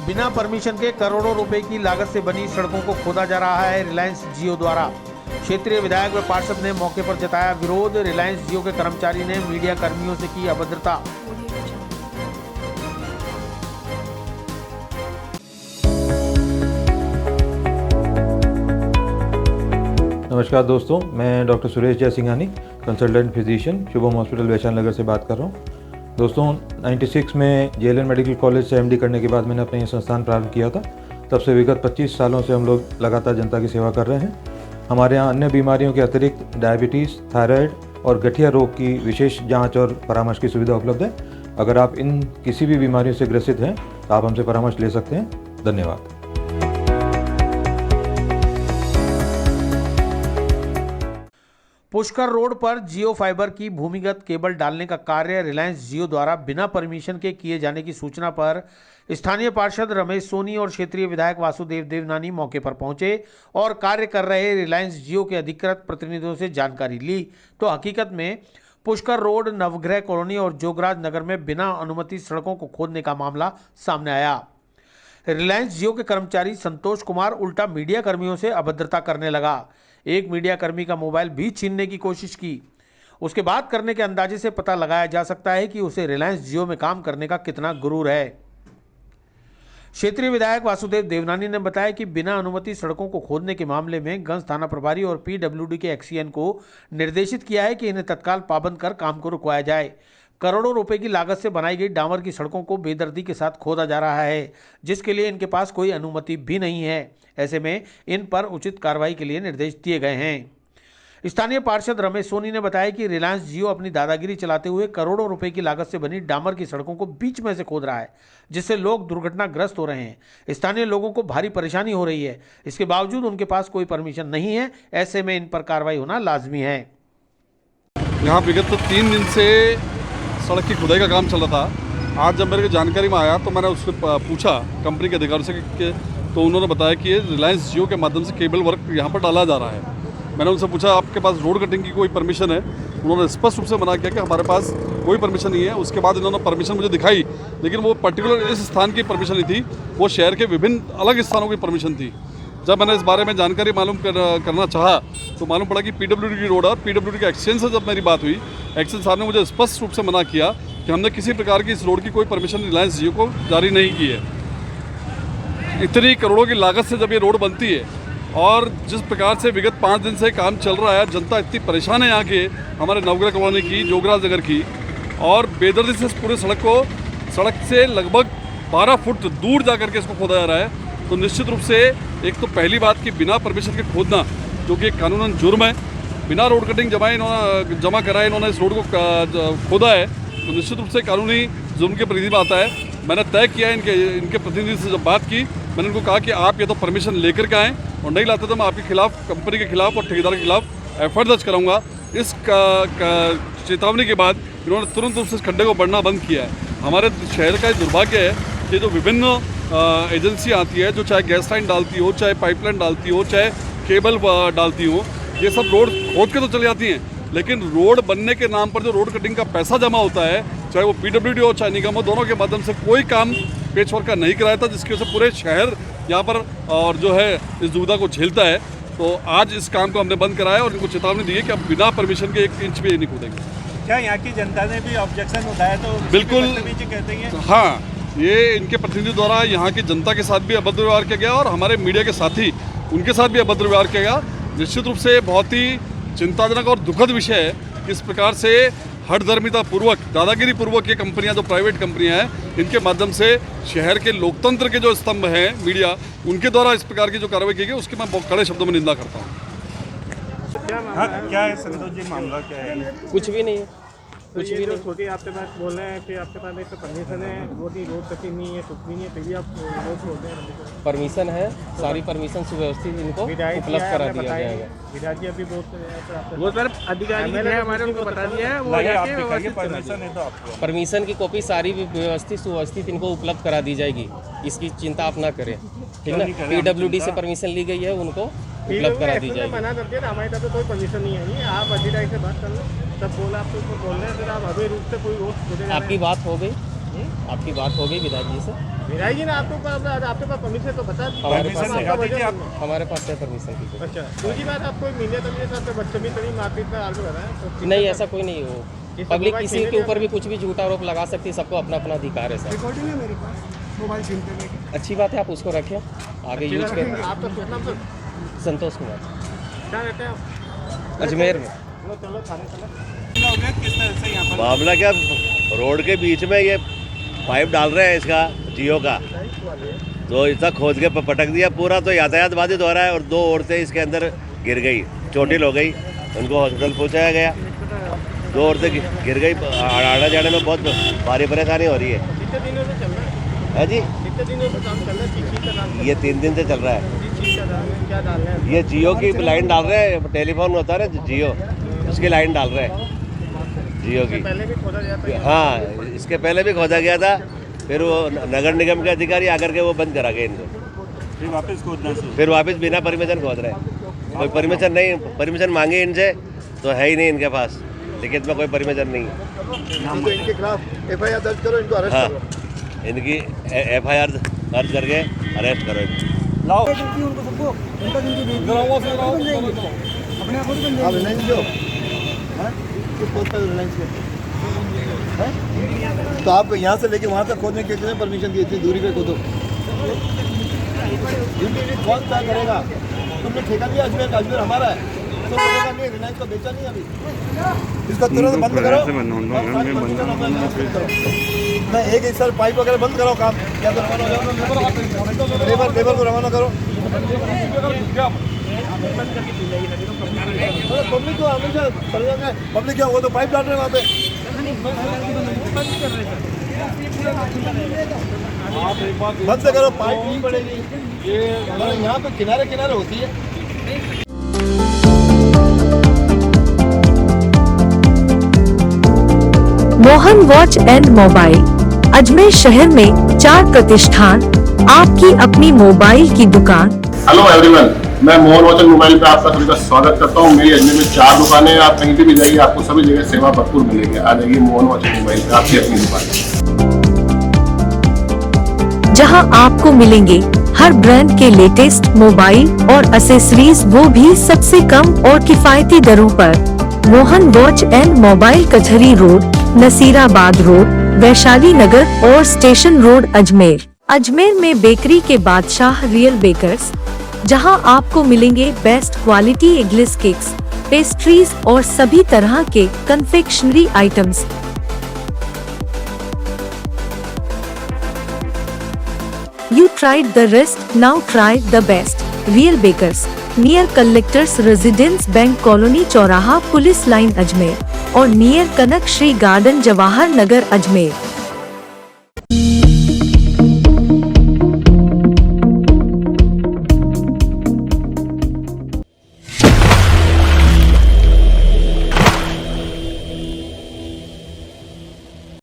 बिना परमिशन के करोड़ों रुपए की लागत से बनी सड़कों को खोदा जा रहा है रिलायंस जियो द्वारा। क्षेत्रीय विधायक व पार्षद ने मौके पर जताया विरोध। रिलायंस जियो के कर्मचारी ने मीडिया कर्मियों से की अभद्रता। नमस्कार दोस्तों, मैं doctor Suresh Jaisinghani, consultant physician, Shubham hospital Vaishali Nagar से बात कर रहा हूँ। दोस्तों 96 में जेएलएन मेडिकल कॉलेज से एमडी करने के बाद मैंने अपना ये संस्थान प्रारंभ किया था। तब से विगत 25 सालों से हम लोग लगातार जनता की सेवा कर रहे हैं। हमारे यहाँ अन्य बीमारियों के अतिरिक्त डायबिटीज़, थायराइड और गठिया रोग की विशेष जांच और परामर्श की सुविधा उपलब्ध है। अगर आप इन किसी भी बीमारियों से ग्रसित हैं तो आप हमसे परामर्श ले सकते हैं। धन्यवाद। पुष्कर रोड पर जियो फाइबर की भूमिगत केबल डालने का कार्य रिलायंस जियो द्वारा बिना परमिशन के किए जाने की सूचना पर स्थानीय पार्षद रमेश सोनी और क्षेत्रीय विधायक वासुदेव देवनानी मौके पर पहुंचे और कार्य कर रहे रिलायंस जियो के अधिकृत प्रतिनिधियों से जानकारी ली तो हकीकत में पुष्कर रोड, नवग्रह कॉलोनी और जोगराज नगर में बिना अनुमति सड़कों को खोदने का मामला सामने आया। रिलायंस जियो के कर्मचारी संतोष कुमार उल्टा मीडिया कर्मियों से अभद्रता करने लगा। एक मीडिया कर्मी का मोबाइल भी छीनने की कोशिश की। उसके बात करने के अंदाजे से पता लगाया जा सकता है कि उसे रिलायंस जियो में काम करने का कितना गुरूर है। क्षेत्रीय विधायक वासुदेव देवनानी ने बताया कि बिना अनुमति सड़कों को खोदने के मामले में गंज थाना प्रभारी और पीडब्ल्यूडी के एक्सीएन को निर्देशित किया है कि इन्हें तत्काल पाबंद कर काम को रुकवाया जाए। करोड़ों रुपए की लागत से बनाई गई डामर की सड़कों को बेदर्दी के साथ खोदा जा रहा है, जिसके लिए इनके पास कोई अनुमति भी नहीं है। ऐसे में इन पर उचित कार्रवाई के लिए निर्देश दिए गए हैं। स्थानीय पार्षद रमेश सोनी ने बताया कि रिलायंस जियो अपनी दादागिरी चलाते हुए करोड़ों रुपए की लागत से बनी डामर की सड़कों को बीच में से खोद रहा है, जिससे लोग दुर्घटनाग्रस्त हो रहे हैं। स्थानीय लोगों को भारी परेशानी हो रही है। इसके बावजूद उनके पास कोई परमिशन नहीं है। ऐसे में इन पर कार्रवाई होना लाजमी है। यहाँ विगत 3 दिन से सड़क की खुदाई का काम चल रहा था। आज जब मेरे को जानकारी में आया तो मैंने उससे पूछा कंपनी के अधिकारी से तो उन्होंने बताया कि ये रिलायंस जियो के माध्यम से केबल वर्क यहाँ पर डाला जा रहा है। मैंने उनसे पूछा आपके पास रोड कटिंग की कोई परमिशन है? उन्होंने स्पष्ट रूप से मना किया कि हमारे पास कोई परमिशन नहीं है। उसके बाद इन्होंने परमिशन मुझे दिखाई, लेकिन वो पर्टिकुलर इस स्थान की परमिशन नहीं थी, वो शहर के विभिन्न अलग स्थानों की परमिशन थी। जब मैंने इस बारे में जानकारी मालूम करना चाहा तो मालूम पड़ा कि पीडब्ल्यूडी की रोड और पीडब्ल्यूडी के एक्सचेंज से जब मेरी बात हुई, एक्सचेंज साहब ने मुझे स्पष्ट रूप से मना किया कि हमने किसी प्रकार की इस रोड की कोई परमिशन रिलायंस जियो को जारी नहीं की है। इतनी करोड़ों की लागत से जब ये रोड बनती है और जिस प्रकार से विगत 5 दिन से काम चल रहा है, जनता इतनी परेशान है यहाँ के हमारे नवग्रह कॉलोनी की, जोगराज नगर की, और बेदर्दी से पूरे सड़क से लगभग 12 फुट दूर जा करके इसको खोदा जा रहा है। तो निश्चित रूप से एक तो पहली बात कि बिना परमिशन के खोदना, जो कि एक कानूनन जुर्म है, बिना रोड कटिंग जमा कराए इन्होंने इस रोड को खोदा है, तो निश्चित रूप से कानूनी जुर्म के परिधि में आता है। मैंने तय किया इनके प्रतिनिधि से जब बात की, मैंने उनको कहा कि आप ये तो परमिशन लेकर के आएँ और नहीं लाते तो मैं आपके खिलाफ, कंपनी के खिलाफ और ठेकेदार के खिलाफ एफआईआर दर्ज कराऊंगा। इस चेतावनी के बाद इन्होंने तुरंत रूप से इस खड्डे को बढ़ना बंद किया है। हमारे शहर का दुर्भाग्य है कि जो विभिन्न एजेंसी आती है, जो चाहे गैस लाइन डालती हो, चाहे पाइपलाइन डालती हो, चाहे केबल डालती हो, ये सब रोड खोद के तो चली जाती हैं, लेकिन रोड बनने के नाम पर जो रोड कटिंग का पैसा जमा होता है, चाहे वो पीडब्ल्यूडी हो चाहे निगम हो, दोनों के माध्यम से कोई काम पेच वर्क का नहीं कराया था, जिसकी वजह से पूरे शहर यहाँ पर और जो है इस दुविधा को झेलता है। तो आज इस काम को हमने बंद कराया और इनको चेतावनी दी है कि अब बिना परमिशन के 1 इंच भी नहीं कूदेंगे। क्या यहाँ की जनता ने भी ऑब्जेक्शन उठाया? तो बिल्कुल कहते हैं हाँ, ये इनके प्रतिनिधि द्वारा यहाँ की जनता के साथ भी अभद्र व्यवहार किया गया और हमारे मीडिया के साथी उनके साथ भी अभद्र व्यवहार किया गया। निश्चित रूप से बहुत ही चिंताजनक और दुखद विषय है कि इस प्रकार से हठधर्मिता पूर्वक, दादागिरी पूर्वक ये कंपनियां, जो प्राइवेट कंपनियां हैं, इनके माध्यम से शहर के लोकतंत्र के जो स्तंभ हैं मीडिया, उनके द्वारा इस प्रकार की जो कार्रवाई की गई उसकी मैं बहुत कड़े शब्दों में निंदा करता हूँ। क्या है संतोष जी, मामला क्या है? कुछ भी नहीं है, कुछ भी नहीं। छोटी आपके पास बोल रहे हैं कि आपके पास एक तो परमिशन है, रोड कटिंग नहीं है, कुछ भी नहीं है, फिर भी आप रोड छोड़ते हैं। परमिशन है, सारी परमिशन सुव्यवस्थित इनको उपलब्ध करा दिया जाएगा। विधायक जी अभी वो सर अधिकारी है हमारे, उनको बता दिया है, वो परमिशन है तो आपको परमिशन की कॉपी सारी व्यवस्थित सुव्यवस्थित इनको उपलब्ध करा दी जाएगी। इसकी चिंता आप ना करें, ठीक ना। पीडब्ल्यूडी से परमिशन ली गई है, उनको उपलब्ध करा दी जाएगी। मना करते हैं, हमारे तरफ तो कोई परमिशन नहीं है। आप अधिकारी से बात कर लो, तब बोला आपको बोल रहे हैं, फिर आप अभी रूप से कोई आपकी बात हो गई, आपकी बात हो गई विधायक जी से? विधायक जी ने आपको आपके पास परमिशन तो बता हमारे पास है परमिशन की। अच्छा, दूसरी बात आपको मीडिया तो मेरे साथ बच्चों तरी मारपीट का आरोप लगा है? नहीं, ऐसा कोई नहीं हो। पब्लिक किसी के ऊपर भी कुछ भी झूठा आरोप लगा सकती है, सबको अपना अपना अधिकार है सर। रिकॉर्डिंग है मेरे पास मोबाइल सिम पे। अच्छी बात है, आप उसको रखें, आगे यूज करें। आपका शुभ नाम सर? संतोष कुमार, क्या रहते हैं आप? अजमेर में। चलो थाने चलो। किस तरह से यहाँ पर मामला क्या, रोड के बीच में ये पाइप डाल रहे हैं इसका जियो का, तो इतना खोद के पटक दिया पूरा, तो यातायात बाधित हो रहा है और 2 औरतें इसके अंदर गिर गई, चोटिल हो गई, उनको हॉस्पिटल पहुंचाया गया। 2 औरतें गिर गई, आने जाने में बहुत भारी परेशानी हो रही है। कितने दिनों से चल रहा है जी, कितने दिनों से काम चल रहा है? किस चीज़ का काम? ये 3 दिन से चल रहा है। किस चीज़ का डाल रहे हैं? क्या डाल रहे हैं? ये जियो की लाइन डाल रहे हैं, टेलीफोन होता है ना जियो, उसकी लाइन डाल रहे हैं जियो की। पहले भी खोदा गया था? हाँ, इसके पहले भी खोदा गया था, फिर वो नगर निगम के अधिकारी आकर के वो बंद करा गए इनको, फिर वापस बिना परमिशन खोद रहे हैं। कोई परमिशन नहीं, परमिशन मांगे इनसे तो है ही नहीं इनके पास, लेकिन इसमें कोई परमिशन नहीं है। इनके खिलाफ FIR दर्ज करो, इनको अरेस्ट हाँ, करो। इनकी FIR दर्ज करके अरेस्ट करो इनको। आप रिलायंस जो किस पोस्ट पर रिलायंस के हैं? तो आप यहाँ से लेके वहाँ तक खोदने के लिए परमिशन दी थी? दूरी पे खोदो, कौन क्या करेगा? तुमने ठेका लिया अजमेर, अजमेर हमारा है, तो बोलेगा नहीं, रिलायंस को बेचा नहीं अभी, इसका तुरंत बंद करो। मैं एक सर पाइप वगैरह बंद करो काम, या तो रवाना हो जाओ, लेबर को रवाना करो। पब्लिक को हमेशा पब्लिक क्या होगा, तो पाइप डाल रहे हैं वहाँ पे। बंद करो, पाइप नहीं पड़ेगी, यहाँ पे किनारे किनारे होती है। Mohan watch and mobile, Ajmer शहर में 4 प्रतिष्ठान, आपकी अपनी मोबाइल की दुकान। हेलो एवरीवन, मैं मोहन वॉच एंड मोबाइल पे आपका सभी का स्वागत करता हूँ। मेरी अजमेर में 4 दुकानें हैं, आप कहीं पे भी जाइए आपको सभी जगह सेवा भरपूर मिलेगी। आ जाइए मोहन वॉच एंड मोबाइल पे, आपकी अपनी दुकान, जहां आपको मिलेंगे हर ब्रांड के लेटेस्ट मोबाइल और एसेसरीज, वो भी सबसे कम और किफायती दरों पर। मोहन वॉच एंड मोबाइल, कचहरी रोड, नसीराबाद रोड, वैशाली नगर और स्टेशन रोड, अजमेर। अजमेर में बेकरी के बादशाह रियल बेकर्स, जहां आपको मिलेंगे best quality eggless cakes, pastries और सभी तरह के confectionery items. You tried the rest, now try the best. Real Bakers, near Collectors Residence, Bank Colony, चौराहा, पुलिस लाइन, अजमेर, और नियर कनक श्री गार्डन, जवाहर नगर, अजमेर।